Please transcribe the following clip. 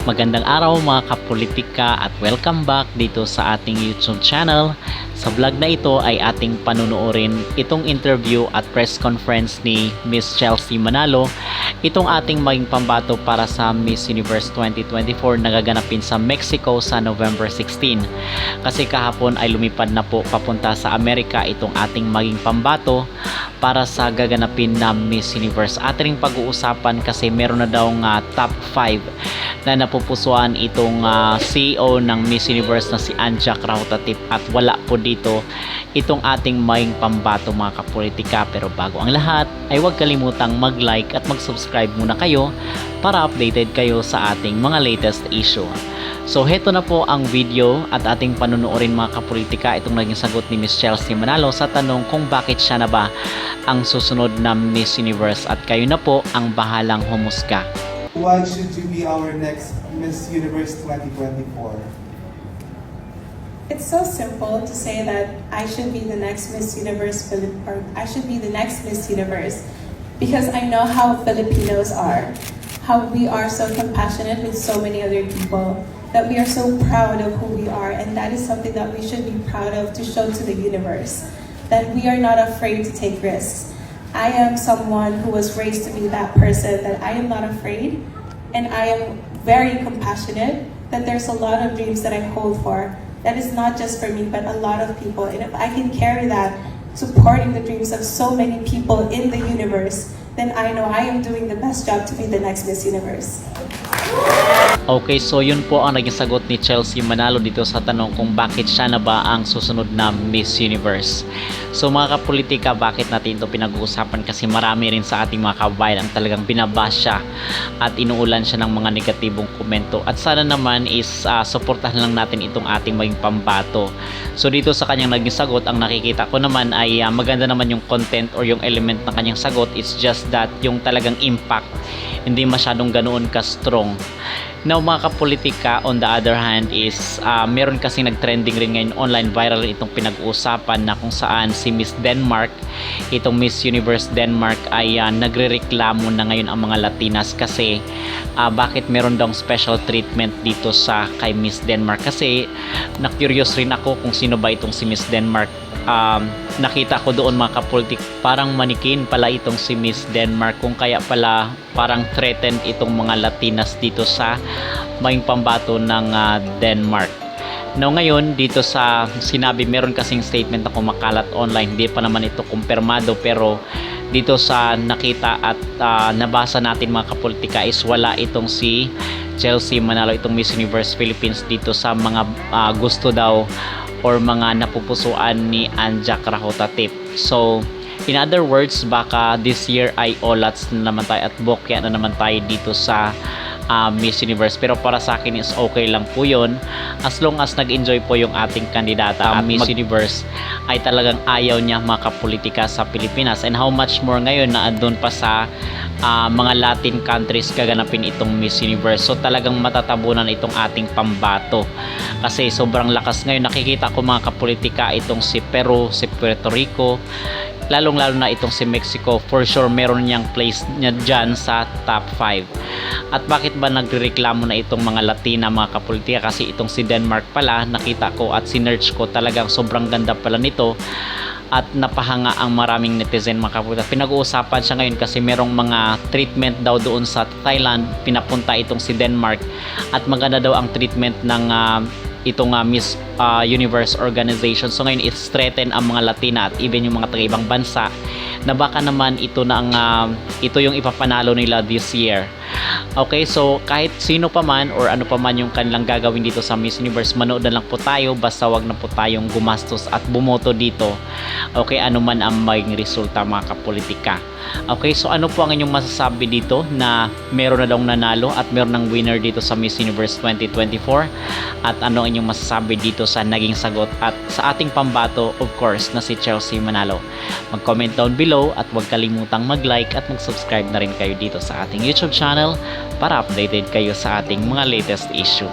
Magandang araw mga kapolitika at welcome back dito sa ating YouTube channel. Sa vlog na ito ay ating panunuorin itong interview at press conference ni Miss Chelsea Manalo. Itong ating maging pambato para sa Miss Universe 2024 na gaganapin sa Mexico sa November 16. Kasi kahapon ay lumipad na po papunta sa Amerika itong ating maging pambato para sa gaganapin na Miss Universe. Ating pag-uusapan kasi meron na daw top 5 na napupusuan itong CEO ng Miss Universe na si Anja Krahutatip at wala po dito itong ating maging pambato mga kapolitika. Pero bago ang lahat ay huwag kalimutang mag-like at mag-subscribe muna kayo para updated kayo sa ating mga latest issue. So heto na po ang video at ating panunuorin mga kapolitika itong naging sagot ni Miss Chelsea Manalo sa tanong kung bakit siya na ba ang susunod na Miss Universe at kayo na po ang bahalang humusga. Why should you be our next Miss Universe 2024? It's so simple to say that I should be the next Miss Universe or I should be the next Miss Universe because I know how Filipinos are, how we are so compassionate with so many other people, that we are so proud of who we are, and that is something that we should be proud of to show to the universe, that we are not afraid to take risks. I am someone who was raised to be that person, that I am not afraid, and I am very compassionate, that there's a lot of dreams that I hold for, that is not just for me, but a lot of people. And if I can carry that, supporting the dreams of so many people in the universe, then I know I am doing the best job to be the next Miss Universe. Okay, so yun po ang naging sagot ni Chelsea Manalo dito sa tanong kung bakit siya na ba ang susunod na Miss Universe. So mga kapolitika, bakit natin ito pinag-uusapan? Kasi marami rin sa ating mga kabayan ang talagang binabash siya at inuulan siya ng mga negatibong komento. At sana naman is suportahan lang natin itong ating maging pambato. So dito sa kanyang naging sagot, ang nakikita ko naman ay maganda naman yung content or yung element ng kanyang sagot. It's just that yung talagang impact hindi masyadong ganoon ka-strong. Now mga kapolitika, on the other hand is meron kasi nag-trending rin ngayon online, viral itong pinag-uusapan na kung saan si Miss Denmark, itong Miss Universe Denmark ay nagrereklamo na ngayon ang mga Latinas kasi bakit meron daw special treatment dito sa kay Miss Denmark. Kasi na-curious rin ako kung sino ba itong si Miss Denmark. Nakita ko doon mga kapolitik, parang manikin pala itong si Miss Denmark, kung kaya pala parang threatened itong mga Latinas dito sa maging pambato ng Denmark. Now ngayon dito sa sinabi, meron kasing statement na kumakalat online, hindi pa naman ito kumpirmado, pero dito sa nakita at nabasa natin mga kapolitika is wala itong si Chelsea Manalo, itong Miss Universe Philippines dito sa mga gusto daw or mga napupusuan ni Anja Krahutatip. So in other words, baka this year ay olats na naman tayo at bokya na naman tayo dito sa Miss Universe. Pero para sa akin is okay lang po yun as long as nag-enjoy po yung ating kandidata Miss Universe ay talagang ayaw niya mga kapolitika sa Pilipinas, and how much more ngayon na andun pa sa mga Latin countries kaganapin itong Miss Universe. So talagang matatabunan itong ating pambato kasi sobrang lakas ngayon. Nakikita ko mga kapolitika itong si Peru, si Puerto Rico, lalong-lalo na itong si Mexico, for sure meron niyang place niya dyan sa top 5. At bakit ba nagrereklamo na itong mga Latina mga kapolitika? Kasi itong si Denmark pala, nakita ko at sinearch ko, talagang sobrang ganda pala nito at napahanga ang maraming netizen mga kapolitika. Pinag-uusapan siya ngayon kasi merong mga treatment daw doon sa Thailand, pinapunta itong si Denmark at maganda daw ang treatment ng itong Miss Universe organization. So ngayon it's threaten ang mga Latina at even yung mga taga-ibang bansa na baka naman ito na ang ito yung ipapanalo nila this year. Okay, so kahit sino pa man or ano pa man yung kanilang gagawin dito sa Miss Universe, manood na lang po tayo, basta wag na po tayong gumastos at bumoto dito. Okay, ano man ang maging resulta mga kapolitika. Okay, so ano po ang inyong masasabi dito na meron na daw nanalo at meron ng winner dito sa Miss Universe 2024? At ano ang inyong masasabi dito sa naging sagot at sa ating pambato, of course, na si Chelsea Manalo? Mag-comment down below at huwag kalimutang mag-like at mag-subscribe na rin kayo dito sa ating YouTube channel para updated kayo sa ating mga latest issue.